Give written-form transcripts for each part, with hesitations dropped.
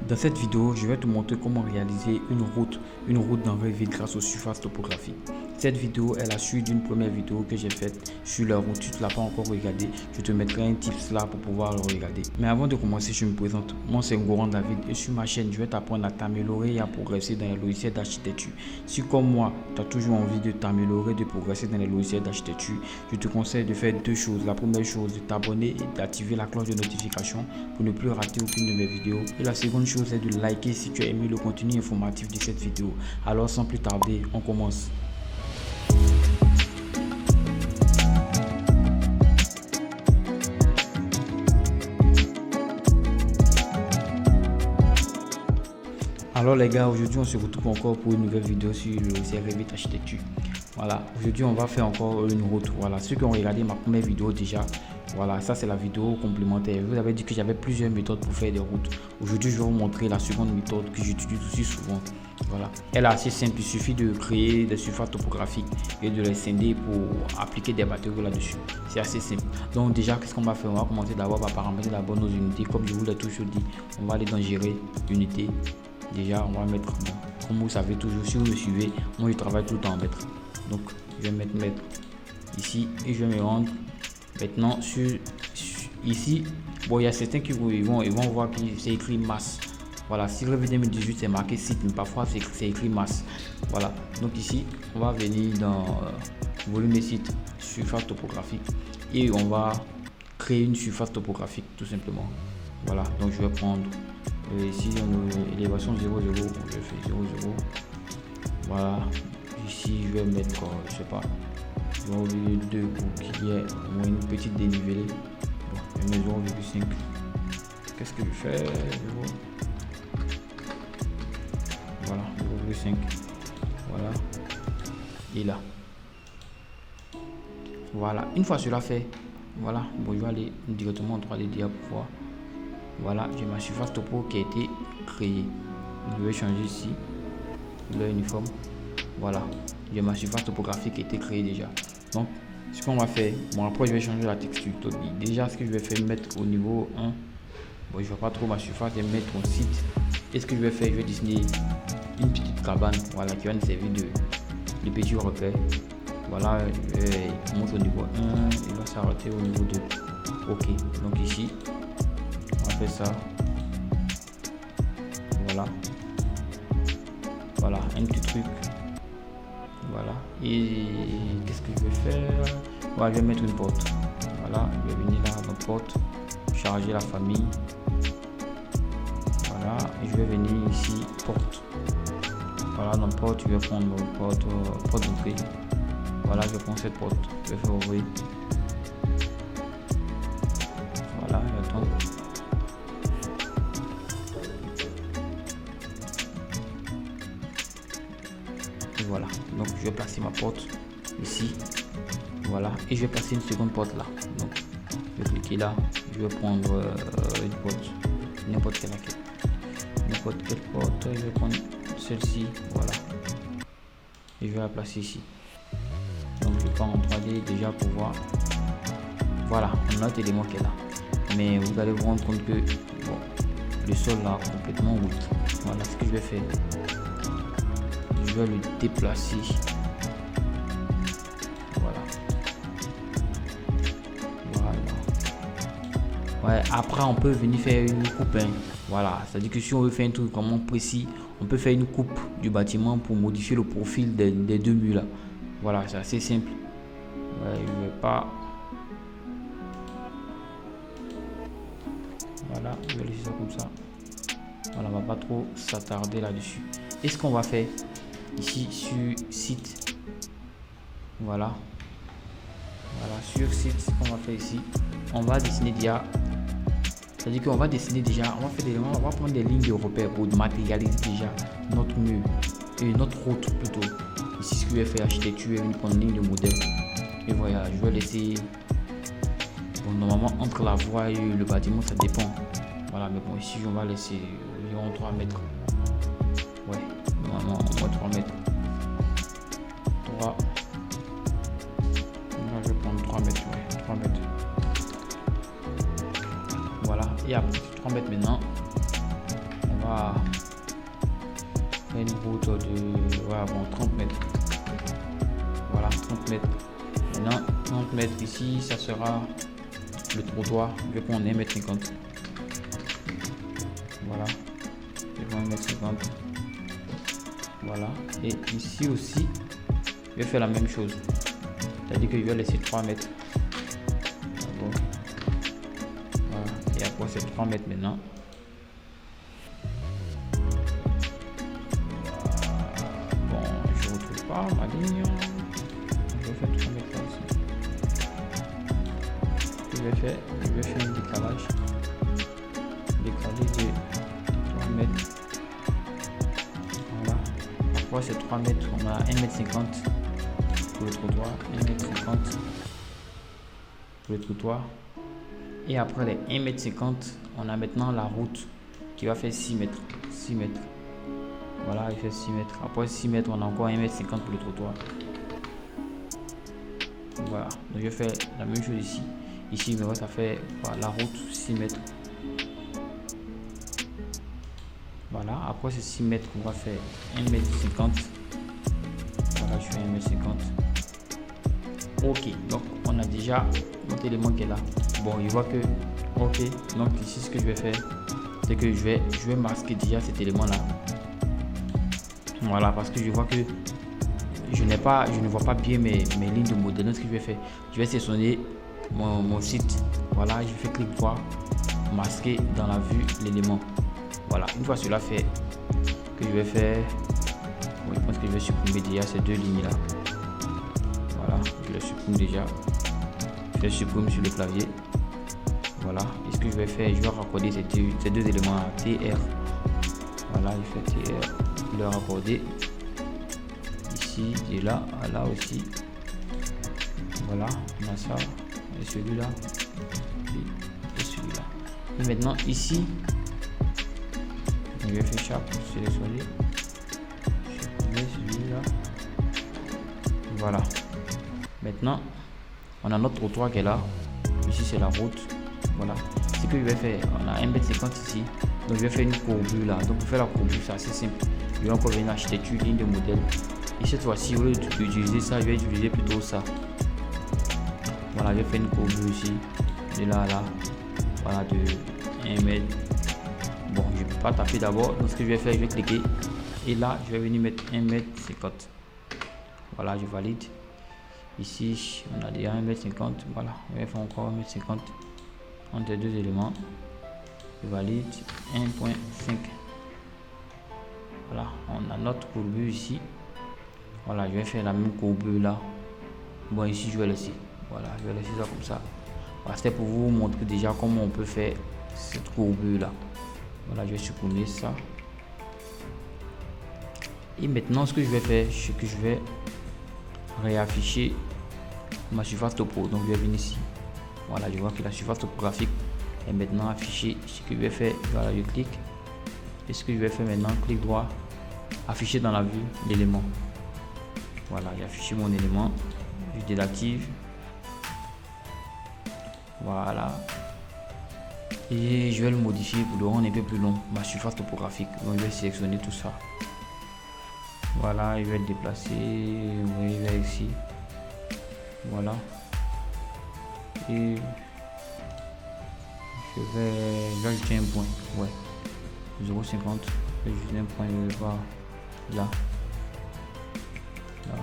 Dans cette vidéo, je vais te montrer comment réaliser une route dans Revit grâce aux surfaces topographiques. Cette vidéo est la suite d'une première vidéo que j'ai faite sur la route. Si tu ne l'as pas encore regardé, je te mettrai un tips là pour pouvoir le regarder. Mais avant de commencer, je me présente. Moi, c'est Ngoran David et sur ma chaîne, je vais t'apprendre à t'améliorer et à progresser dans les logiciels d'architecture. Si comme moi, tu as toujours envie de t'améliorer, de progresser dans les logiciels d'architecture, je te conseille de faire deux choses. La première chose, de t'abonner et d'activer la cloche de notification pour ne plus rater aucune de mes vidéos. Et la seconde chose est de liker si tu as aimé le contenu informatif de cette vidéo. Alors sans plus tarder, on commence. Alors les gars, aujourd'hui on se retrouve encore pour une nouvelle vidéo sur le logiciel Revit Architecture. Voilà, aujourd'hui on va faire encore une route. Voilà, ceux qui ont regardé ma première vidéo déjà, voilà, ça c'est la vidéo complémentaire. Je vous avais dit que j'avais plusieurs méthodes pour faire des routes. Aujourd'hui je vais vous montrer la seconde méthode que j'utilise aussi souvent. Voilà, elle est assez simple, il suffit de créer des surfaces topographiques et de les scinder pour appliquer des matériaux là-dessus. C'est assez simple. Donc déjà, qu'est-ce qu'on va faire? On va commencer d'abord par paramétrer d'abord nos unités. Comme je vous l'ai toujours dit, on va aller dans gérer unités. Déjà, on va mettre, comme vous savez toujours, si vous me suivez, moi je travaille tout le temps en mètre. Donc, je vais mettre mètre ici et je vais me rendre maintenant sur ici. Bon, il y a certains qui vont voir que c'est écrit masse. Voilà, si Revit 2018 c'est marqué site, mais parfois c'est écrit masse. Voilà, donc ici, on va venir dans volume des sites, surface topographique et on va créer une surface topographique tout simplement. Voilà, donc je vais prendre ici élévation 0,0, je fais 0,0. Voilà, ici je vais mettre, je sais pas, 0,2 pour qu'il y ait au moins une petite dénivelée. Bon, je mets 0,5. Qu'est-ce que je fais? Voilà, 0,5. Voilà, et là. Voilà, une fois cela fait, voilà, bon, je vais aller directement en 3D pour voir. Voilà, j'ai ma surface topo qui a été créée. Je vais changer ici le uniforme. Voilà, j'ai ma surface topographique qui a été créée déjà. Donc, ce qu'on va faire, bon, après je vais changer la texture. Déjà, ce que je vais faire, mettre au niveau 1. Bon, je ne vais pas trop ma surface, je vais mettre mon site. Et ce que je vais faire, je vais dessiner une petite cabane, voilà, qui va nous servir de petit repère. Voilà, je monte au niveau 1, il va s'arrêter au niveau 2. Ok, donc ici, on fait ça. Voilà, un petit truc. Voilà, et qu'est-ce que je vais faire? Voilà, je vais mettre une porte. Voilà, je vais venir là dans porte, charger la famille. Voilà, et je vais venir ici porte. Voilà, dans porte, je vais prendre porte d'entrée. Voilà, je prends cette porte, je vais faire ouvrir. Voilà, j'attends. Et voilà, donc je vais placer ma porte ici. Voilà, et je vais placer une seconde porte là. Donc, je vais cliquer là, je vais prendre une porte, n'importe quelle porte, je vais prendre celle-ci, voilà. Et je vais la placer ici. Donc je pars en 3D déjà pour voir. Voilà, on a notre élément qui est là. Mais vous allez vous rendre compte que bon, le sol là complètement route. Voilà ce que je vais faire. Je vais le déplacer. Ouais, après on peut venir faire une coupe. Voilà, c'est-à-dire que si on veut faire un truc vraiment précis, on peut faire une coupe du bâtiment pour modifier le profil des deux murs là. Voilà, c'est assez simple. Ouais, je vais pas. Voilà, je vais laisser ça comme ça. Voilà, on va pas trop s'attarder là-dessus. Et ce qu'on va faire ici sur site. Voilà. Voilà, sur site, ce qu'on va faire ici, on va dessiner déjà. C'est-à-dire qu'on va dessiner déjà, on va prendre des lignes de repère pour matérialiser déjà notre mur et notre route plutôt. Ici, ce que je vais faire, architecture, je vais prendre une ligne de modèle. Et voilà, je vais laisser. Bon, normalement, entre la voie et le bâtiment, ça dépend. Voilà, mais bon, ici, on va laisser environ 3 mètres. Ouais, normalement, on va 3 mètres. 3. Là, je vais prendre 3 mètres, ouais, 3 mètres. Voilà, et après 3 mètres maintenant, on va faire une route de voilà, bon, 30 mètres. Voilà, 30 mètres. Maintenant, 30 mètres ici, ça sera le trottoir. Je vais prendre 1,50 m. Voilà. Je vais prendre 1,50 m. Voilà. Et ici aussi, je vais faire la même chose. C'est-à-dire que je vais laisser 3 mètres. Voilà. Et après, c'est 3 mètres maintenant. Bon, je ne retrouve pas ma ligne. Je vais faire 3 mètres là aussi. Je vais faire un décalage. Décalage de 3 mètres. Voilà. Après, c'est 3 mètres. On a 1,50 m pour le trottoir. 1,50 m pour le trottoir. Et après les 1,50 m, on a maintenant la route qui va faire 6 mètres. 6 mètres. Voilà, il fait 6 mètres. Après 6 mètres, on a encore 1,50 m pour le trottoir. Voilà. Donc je fais la même chose ici. Ici, ça fait voilà, la route 6 mètres. Voilà. Après ces 6 mètres, on va faire 1,50 m. Voilà, je fais 1,50 m. Ok. Donc on a déjà notre élément qui est là. Bon, je vois que ok. Donc ici, ce que je vais faire, c'est que je vais masquer déjà cet élément là. Voilà, parce que je vois que je ne vois pas bien mes lignes de modèle. Donc ce que je vais faire, je vais sélectionner mon site. Voilà, je fais clic droit, masquer dans la vue l'élément. Voilà, une fois cela fait, que je vais faire, oui, je pense que je vais supprimer déjà ces deux lignes là. Voilà, je les supprime déjà. Je les supprime sur le clavier. Voilà, et ce que je vais faire, je vais raccorder ces deux éléments à TR. Voilà, je fais TR, je le raccorder ici et là, aussi. Voilà, on a ça, et celui-là, et celui-là. Et maintenant ici, je vais faire Sharp, sélectionner, celui-là. Voilà. Maintenant, on a notre trottoir qui est là. Ici, c'est la route. Voilà. Ce que je vais faire, on a 1,50 m ici. Donc, je vais faire une courbure là. Donc, pour faire la courbure, c'est assez simple. Je vais encore venir architecture, ligne de modèle. Et cette fois-ci, au lieu d'utiliser ça, je vais utiliser plutôt ça. Voilà, je vais faire une courbure ici. De là à là. Voilà, de 1 mètre. Bon, je ne peux pas taper d'abord. Donc, ce que je vais faire, je vais cliquer. Et là, je vais venir mettre 1,50 m. Voilà, je valide. Ici, on a déjà 1,50 m. Voilà, on va faire encore 1,50 m entre les deux éléments. Je valide 1,5. Voilà, on a notre courbure ici. Voilà, je vais faire la même courbure là. Bon, ici, je vais laisser. Voilà, je vais laisser ça comme ça. Voilà, c'était pour vous montrer déjà comment on peut faire cette courbure là. Voilà, je vais supprimer ça. Et maintenant, ce que je vais faire, c'est que je vais réafficher ma surface topo. Donc, je vais venir ici. Voilà, je vois que la surface topographique est maintenant affichée. Ce que je vais faire, voilà, je clique. Et ce que je vais faire maintenant, clic droit, afficher dans la vue l'élément. Voilà, j'ai affiché mon élément. Je désactive. Voilà. Et je vais le modifier pour le rendre un peu plus long, ma surface topographique. Donc, je vais sélectionner tout ça. Voilà, je vais le déplacer. Oui, je vais ici. Voilà. Et je vais ajouter un point. Ouais. 0,50. Je vais ajouter un point. Je vais voir là. Là.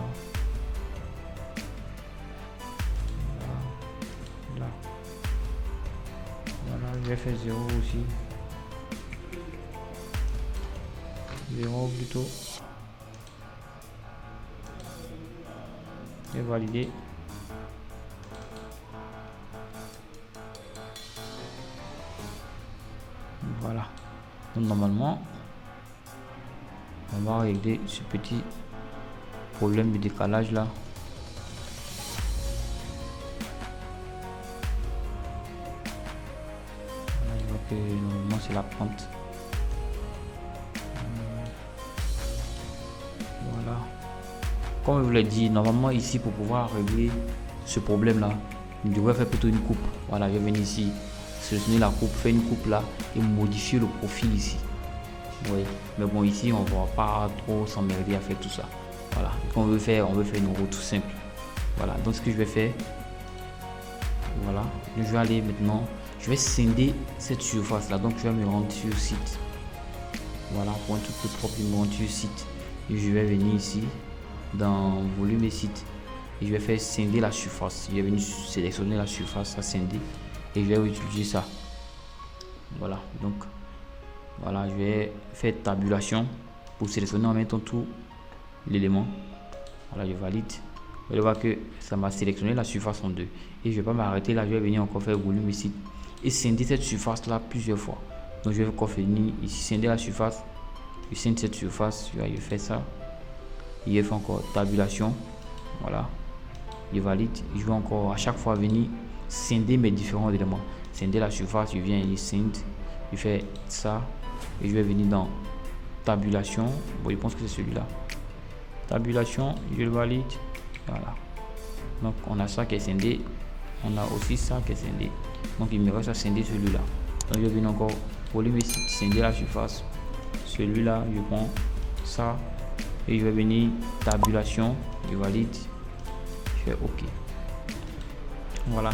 Là. Voilà, je vais faire 0 aussi. 0 plutôt. Et valider. Voilà. Donc normalement, on va régler ce petit problème de décalage là. Voilà, je vois que normalement c'est la pente. Voilà. Comme je vous l'ai dit, normalement ici pour pouvoir régler ce problème là, je devrais faire plutôt une coupe. Voilà, je vais venir ici, sélectionner la coupe, faire une coupe là et modifier le profil ici. Oui, mais bon, ici on va pas trop s'emmerder à faire tout ça. Voilà, on veut faire une route simple. Voilà, donc ce que je vais faire, voilà, je vais aller maintenant, je vais scinder cette surface là. Donc je vais me rendre sur site. Voilà, pour un truc plus propre, je me rends sur site. Et je vais venir ici dans volume et site. Et je vais faire scinder la surface. Je vais venir sélectionner la surface à scinder. Et je vais utiliser ça. Voilà, donc voilà, je vais faire tabulation pour sélectionner en même temps tout l'élément. Voilà, je valide. Vous allez voir que ça m'a sélectionné la surface en deux. Et je vais pas m'arrêter là, je vais venir encore faire volume ici et scinder cette surface là plusieurs fois. Donc je vais encore venir ici scinder la surface. Je scinde cette surface, je fais ça. Et je fais encore tabulation. Voilà. Je valide. Je vais encore à chaque fois venir scinder mes différents éléments. Scinder la surface, je viens ici, scinde. Je fais ça. Et je vais venir dans tabulation. Bon, je pense que c'est celui-là. Tabulation, je le valide. Voilà. Donc on a ça qui est scindé. On a aussi ça qui est scindé. Donc il me reste à scinder celui-là. Donc je viens encore volume ici, scinder la surface. Celui-là, je prends ça. Et je vais venir tabulation. Je valide. Je fais OK. Voilà.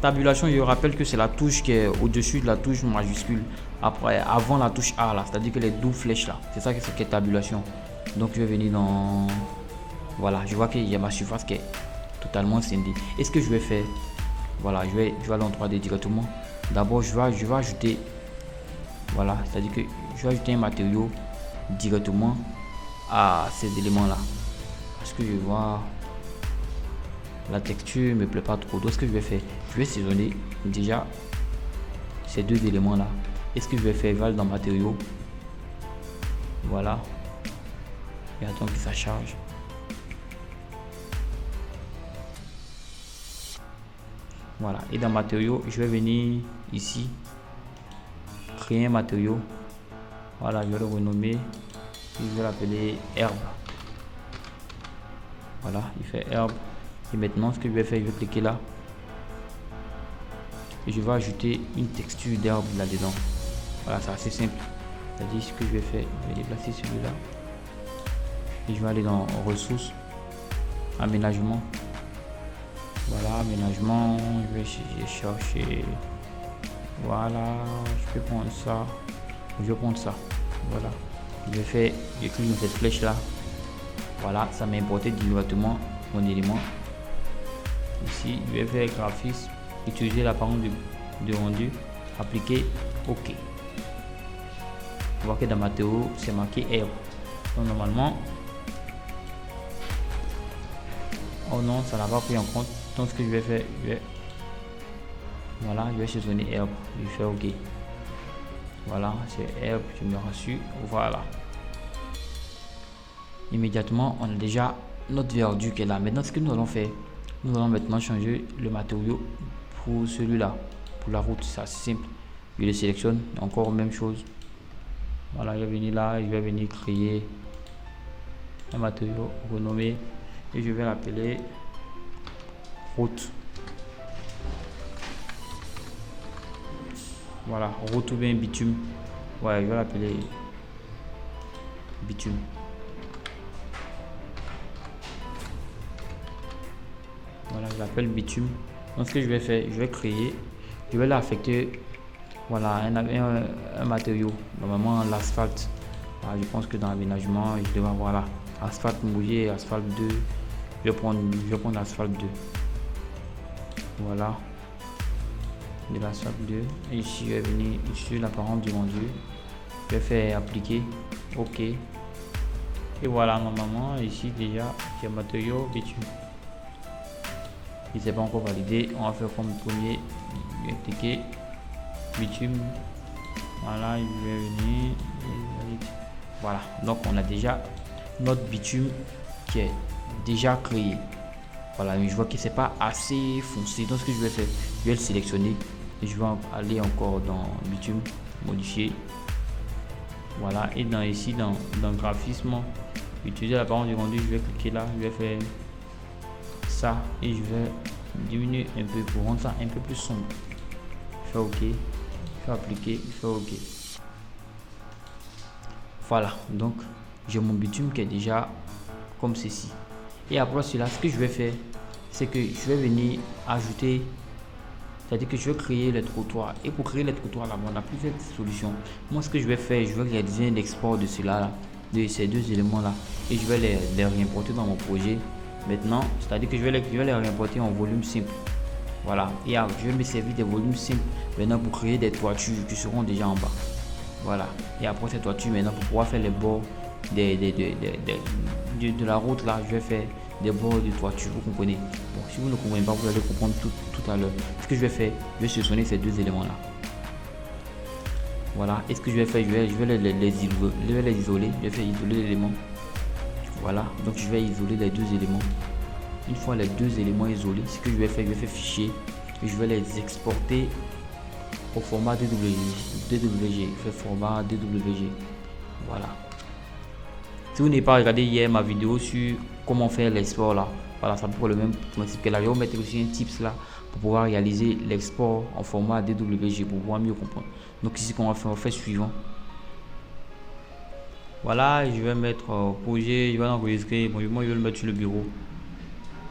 Tabulation, je rappelle que c'est la touche qui est au-dessus de la touche majuscule. Après, avant la touche A là, c'est-à-dire que les doubles flèches là. C'est ça qui est tabulation. Donc je vais venir dans... Voilà, je vois qu'il y a ma surface qui est totalement scindée. Et ce que je vais faire, voilà, je vais aller en 3D directement. D'abord, je vais ajouter... Voilà, c'est-à-dire que je vais ajouter un matériau directement à ces éléments là. Parce que je vois... La texture me plaît pas trop. Donc ce que je vais faire, je vais saisonner déjà ces deux éléments là. Et ce que je vais faire, je vais aller dans matériaux. Voilà. Et attends que ça charge. Voilà. Et dans matériaux, je vais venir ici. Créer un matériau. Voilà, je vais le renommer. Je vais l'appeler herbe. Voilà, il fait herbe. Et maintenant, ce que je vais faire, je vais cliquer là. Et je vais ajouter une texture d'herbe là-dedans. Voilà, c'est assez simple. C'est-à-dire ce que je vais faire, je vais déplacer celui-là. Et je vais aller dans ressources, aménagement. Voilà, aménagement, je vais chercher. Voilà, je peux prendre ça. Je vais prendre ça. Voilà. Je clique dans cette flèche là. Voilà, ça m'a importé directement mon élément. Ici, je vais faire graphisme, utiliser l'apparence de rendu, appliquer OK. Vous voyez que dans matériaux, c'est marqué herbe. Donc normalement, oh non, ça n'a pas pris en compte. Donc ce que je vais faire, voilà, je vais saisonner herbe, je vais faire OK. Voilà, c'est herbe, je me rassure. Voilà. Immédiatement, on a déjà notre verdu qui est là. Maintenant, ce que nous allons faire, nous allons maintenant changer le matériau pour celui-là, pour la route. C'est assez simple. Je le sélectionne, encore même chose. Voilà, je vais venir là, je vais venir créer un matériau renommé et je vais l'appeler route. Voilà, route ou bien bitume. Ouais, je vais l'appeler bitume. Voilà, je l'appelle bitume. Donc ce que je vais faire, je vais créer, je vais l'affecter, voilà, un matériau, normalement l'asphalte. Voilà, je pense que dans l'aménagement, je devrais avoir là, asphalte mouillé, asphalte 2. Je vais prendre l'asphalte 2. Voilà, de l'asphalte 2. Et ici, je vais venir sur l'apparence du rendu. Je vais faire appliquer, OK. Et voilà, normalement, ici déjà, il y a matériau bitume. Il n'est pas encore validé, on va faire comme premier, je vais cliquer bitume. Voilà, je vais venir, voilà, donc on a déjà notre bitume qui est déjà créé. Voilà, mais je vois que c'est pas assez foncé. Donc ce que je vais faire, je vais le sélectionner et je vais aller encore dans bitume, modifier. Voilà, et ici dans graphisme, utiliser l'apparence du rendu, je vais cliquer là, je vais faire ça et je vais diminuer un peu pour rendre ça un peu plus sombre. Je fais OK, je fais appliquer, je fais OK. Voilà, donc j'ai mon bitume qui est déjà comme ceci. Et après cela, ce que je vais faire, c'est que je vais venir ajouter, c'est-à-dire que je vais créer les trottoirs. Et pour créer les trottoirs là, on a plusieurs solutions. Moi, ce que je vais faire, je vais réaliser un export de cela là, de ces deux éléments là, et je vais les réimporter dans mon projet. Maintenant, c'est-à-dire que je vais les réimporter en volume simple. Voilà, et je vais me servir des volumes simples maintenant pour créer des toitures qui seront déjà en bas. Voilà, et après ces toitures maintenant pour pouvoir faire les bords de la route là, je vais faire des bords de toiture, vous comprenez. Bon, si vous ne comprenez pas, vous allez comprendre tout à l'heure. Ce que je vais faire, je vais sélectionner ces deux éléments là. Voilà, et ce que je vais faire, je vais les isoler, je vais faire isoler l'élément. Voilà, donc je vais isoler les deux éléments. Une fois les deux éléments isolés, ce que je vais faire fichier et je vais les exporter au format DWG. Je fais format DWG. Voilà. Si vous n'avez pas regardé hier ma vidéo sur comment faire l'export là, voilà, ça pour le même principe que là. Je vais vous mettre aussi un tips là pour pouvoir réaliser l'export en format DWG pour pouvoir mieux comprendre. Donc ici, qu'on va faire, on va faire suivant. Voilà, je vais mettre projet, je vais enregistrer. Bon, moi je vais le mettre sur le bureau.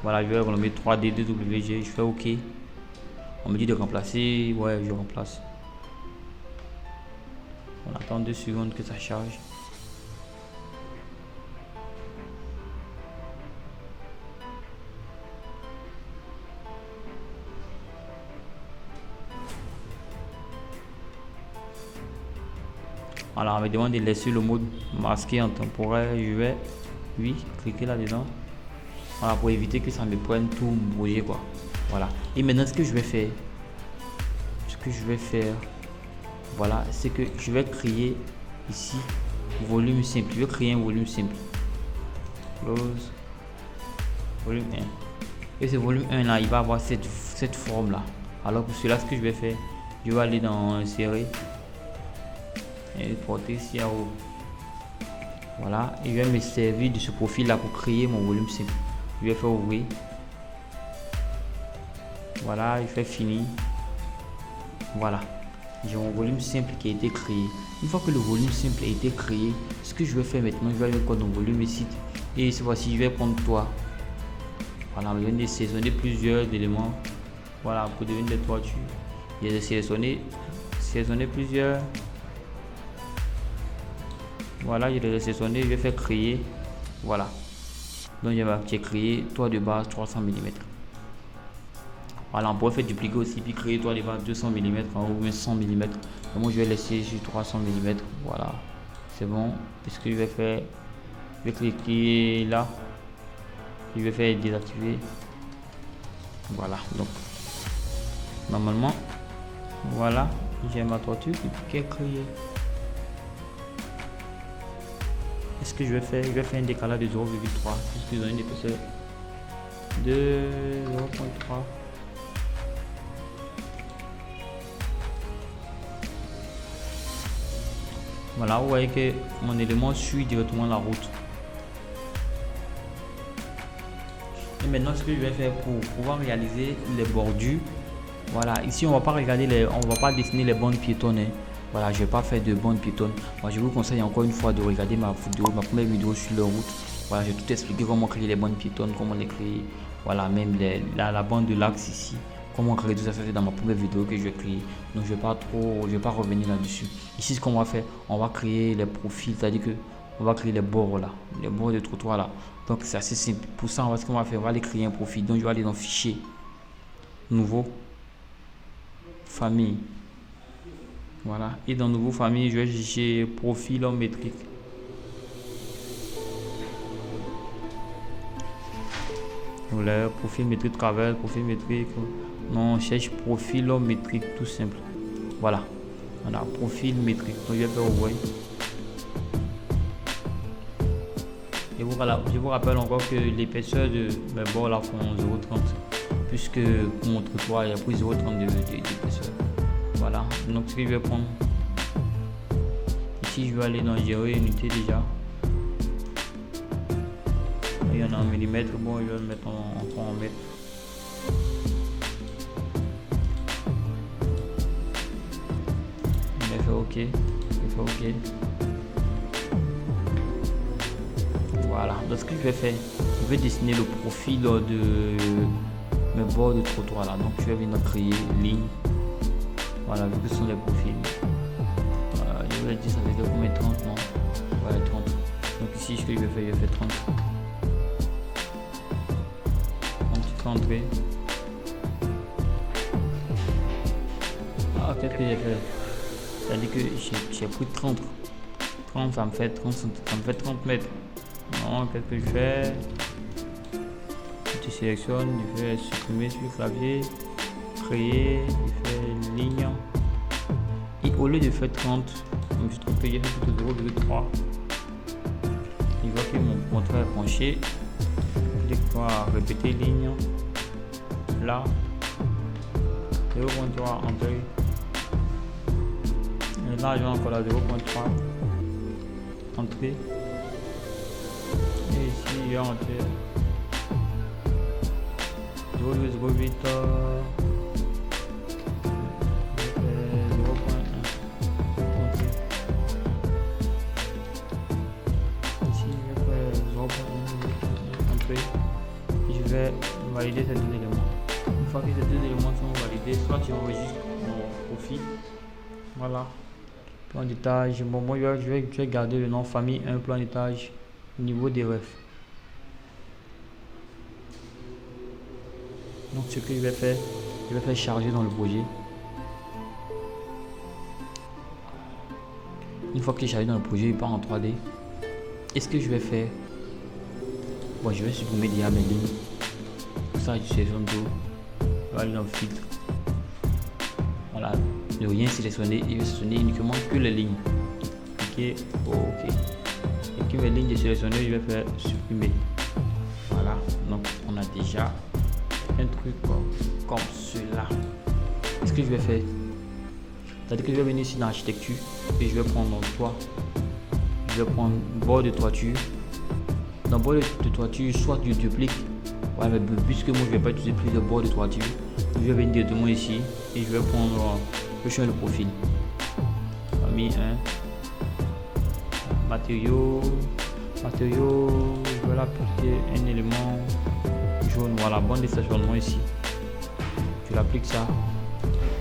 Voilà, je vais renommer 3D DWG, je fais OK. On me dit de remplacer, ouais, je remplace. On attend 2 secondes que ça charge. Voilà, on me demande de laisser le mode masqué en temporaire. Je vais, oui, cliquer là-dedans. Voilà, pour éviter que ça me prenne tout mon projet quoi. Voilà. Et maintenant ce que je vais faire, voilà, c'est que je vais créer ici volume simple. Je vais créer un volume simple. Close. Volume 1. Et ce volume 1 là, il va avoir cette forme là. Alors pour cela, ce que je vais faire, je vais aller dans insérer et porter ici en haut. Voilà, et je vais me servir de ce profil là pour créer mon volume simple. Je vais faire ouvrir. Voilà, je fais fini. Voilà, j'ai mon volume simple qui a été créé. Une fois que le volume simple a été créé, ce que je vais faire maintenant, je vais aller dans volume et site. Et cette fois-ci, je vais prendre toi. Voilà, je vais sélectionner plusieurs éléments. Voilà, pour devenir des toitures. Je vais sélectionner plusieurs. Voilà, je vais sélectionner, je vais faire créer. Voilà. Donc j'ai créé toit de base 300 mm. Voilà, on pourrait faire dupliquer aussi puis créer toit de base 200 mm ou 100 mm. Donc moi je vais laisser sur 300 mm. Voilà, c'est bon. Ce que je vais faire, je vais cliquer là. Je vais faire désactiver. Voilà, donc normalement, voilà, j'ai ma toiture qui est créée. Ce que je vais faire, un décalage de 0,3 puisque j'ai une épaisseur de 0,3. Voilà, vous voyez que mon élément suit directement la route. Et maintenant, ce que je vais faire pour pouvoir réaliser les bordures, voilà, ici on va pas regarder on va pas dessiner les bandes piétonnes. Voilà, je vais pas faire de bandes piétonnes. Moi, je vous conseille encore une fois de regarder ma première vidéo sur la route. Voilà, j'ai tout expliqué comment créer les bandes piétonnes, comment les créer. Voilà, même la bande de l'axe ici. Comment créer tout ça, c'est dans ma première vidéo que je vais créer. Donc je vais pas revenir là-dessus. Ici, ce qu'on va faire, on va créer les profils, c'est-à-dire que on va créer les bords là, les bords de trottoir là. Donc c'est assez simple. Pour ça, ce qu'on va faire, on va aller créer un profil. Donc je vais aller dans Fichier, Nouveau, Famille. Voilà, et dans Nouveau Famille, je vais chercher profil en métrique. Voilà, profil métrique travel, profil métrique. Non, on cherche profil en métrique, tout simple. Voilà, on a profil métrique. Donc je vais faire ouvrir. Et voilà, je vous rappelle encore que l'épaisseur de mes bords là font 0,30 puisque pour mon trottoir il y a plus 0,30 d'épaisseur. Voilà, donc ce que je vais prendre ici, je vais aller dans gérer unité déjà. Il y en a en millimètres, bon, je vais le mettre en mètres. Je vais faire OK, Voilà, donc ce que je vais faire, je vais dessiner le profil de mes bords de trottoir là. Donc je vais venir créer ligne. Voilà, vu que ce sont des profils. Je vais dire ça veut dire combien 30, non? Voilà, 30. Donc ici ce que je vais faire 30. Un petit entrée. Ah, qu'est-ce que j'ai fait? C'est-à-dire que j'ai pris 30. 30, ça me fait 30 mètres. Non, qu'est-ce que je fais? Je sélectionne, je vais supprimer sur le clavier, créer, je fais ligne. Et au lieu de faire 30, je me suis trompé, j'ai fait plutôt 0,3. Il voit que mon trait est penché. Je vais répéter ligne. Là, 0,3 entrée. Et là, j'ai encore la 0,3 entrée. Et ici, il y a entrée 0,08 je vais valider ces deux éléments. Une fois que ces deux éléments sont validés, soit tu enregistres mon profil. Voilà. Plan d'étage. Bon, moi je vais garder le nom famille 1 plan d'étage niveau des refs. Donc ce que je vais faire charger dans le projet. Une fois que j'ai chargé dans le projet, il part en 3D. Et ce que je vais faire, bon, je vais supprimer déjà mes lignes. Pour ça, je sélectionne tout. Je vais aller dans le filtre. Voilà, ne rien sélectionner. Il va sélectionner uniquement que les lignes. Cliquez, OK. Et que mes lignes de sélectionner, je vais faire supprimer. Voilà, donc on a déjà un truc comme cela. Qu'est-ce que je vais faire? C'est-à-dire que je vais venir ici dans l'architecture et je vais prendre mon toit. Je vais prendre bord de toiture. Dans bord de toiture, soit je duplique. Ouais, mais puisque moi je vais pas utiliser plus de bord de toiture, je vais venir directement ici et je vais prendre le champ de profil. Famille 1. Matériaux. Je vais l'appliquer un élément jaune. Voilà, bande de stationnement ici. Je l'applique ça.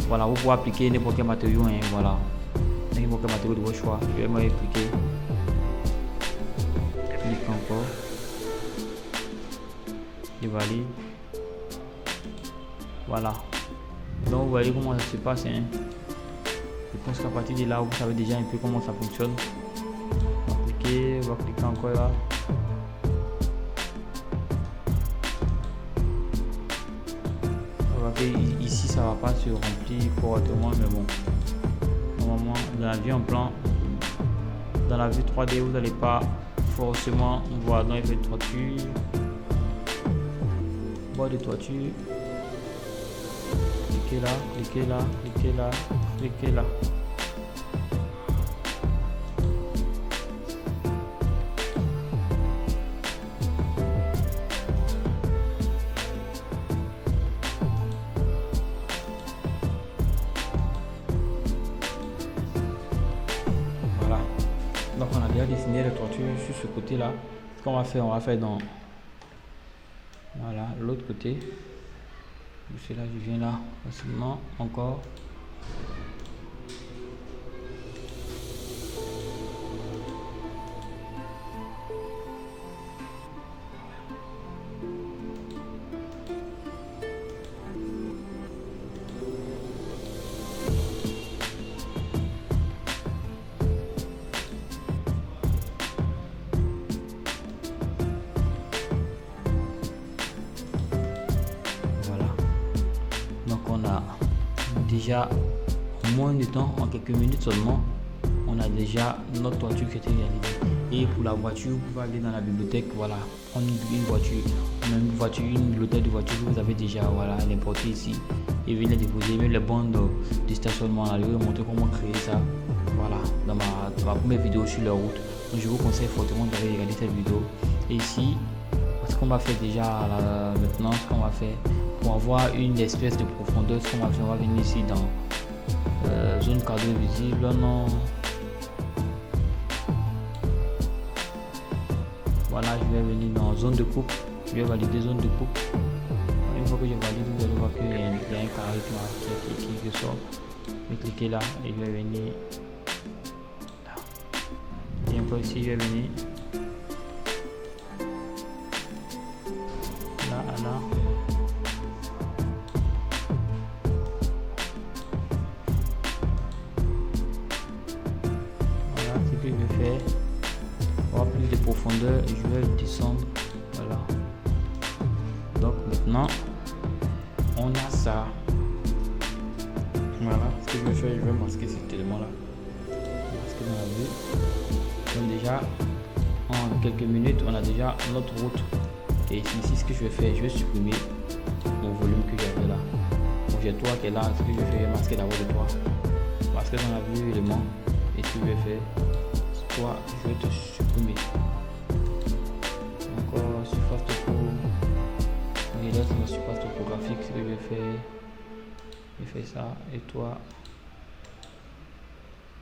Voilà, vous pouvez appliquer n'importe quel matériau. Hein, voilà. N'importe quel matériau de votre choix. Je vais m'appliquer. Clique encore. Je valide. Voilà. Donc vous voyez comment ça se passe. Hein. Je pense qu'à partir de là, vous savez déjà un peu comment ça fonctionne. On va cliquer encore là. Ici ça va pas se remplir correctement, mais bon, normalement dans la vue en plan, dans la vue 3D vous n'allez pas forcément voir dans l'effet de toiture, bord de toiture, cliquez là. Donc on a déjà dessiné la toiture sur ce côté là. Ce qu'on va faire, on va faire dans voilà l'autre côté. C'est là, je viens là facilement encore. Déjà en moins de temps, en quelques minutes seulement, on a déjà notre toiture qui était réalisée. Et pour la voiture, vous pouvez aller dans la bibliothèque, voilà, prendre une voiture, une bibliothèque de voiture que vous avez déjà, voilà, l'importer ici et venir déposer même les bandes de stationnement. Je vais vous montrer comment créer ça, voilà, dans ma première vidéo sur la route. Donc je vous conseille fortement d'aller regarder cette vidéo. Et ici, ce qu'on va faire déjà là, maintenant, ce qu'on va faire pour avoir une espèce de profondeur, ce qu'on va faire, on va venir ici dans zone cadre visible, non. Voilà, je vais venir dans zone de coupe. Je vais valider zone de coupe. Une fois que je valide, vous allez voir qu'il y a un carré qui sort. Je vais cliquer là et je vais venir là. Et encore ici, je vais venir là, là. Voilà ce que je vais faire. Pour avoir plus de profondeur, je vais descendre. Voilà. Donc maintenant, on a ça. Voilà ce que je vais faire, je vais masquer cet élément là. Masquer dans la vue. Donc déjà, en quelques minutes, on a déjà notre route. Et ici, ce que je vais faire, je vais supprimer mon volume que j'avais là. Donc j'ai toi qui est là, ce que je vais faire, je vais masquer d'abord le toit. Masquer dans la vue élément. Et ce que je vais faire, toi, je vais te supprimer. Encore surface topo. Et là, c'est ma surface topographique, ce que je vais faire. Je fais ça et toi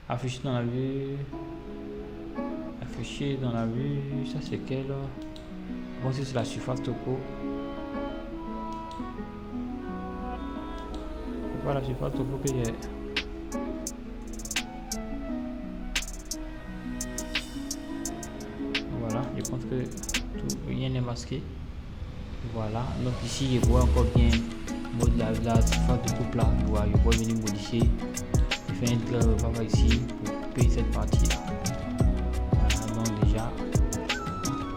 afficher dans la vue, afficher dans la vue, ça c'est quelle? Bon, c'est la surface topo. Voilà la surface topo que j'ai. Voilà, je pense que tout, rien n'est masqué. Voilà, donc ici je vois encore bien la surface de coupe là, je vois venir modifier. Je fais un trait ici pour couper cette partie là. Voilà, donc déjà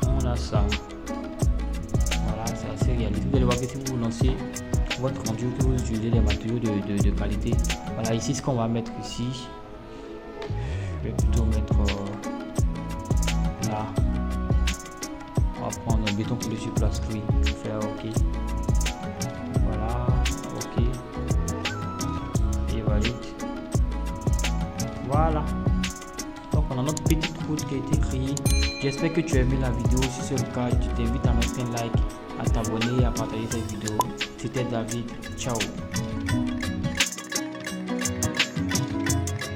on a ça. Voilà, c'est assez réaliste. Vous allez voir que si vous lancez votre rendu, que vous utilisez des matériaux de qualité. Voilà, ici ce qu'on va mettre ici, je vais plutôt mettre là. On va prendre un béton coulé sur place, oui, faire OK. Voilà, OK. Et valide. Voilà. Donc on a notre petite route qui a été créée. J'espère que tu as aimé la vidéo. Si c'est le cas, je t'invite à mettre un like, à t'abonner et à partager cette vidéo. C'était David. Ciao.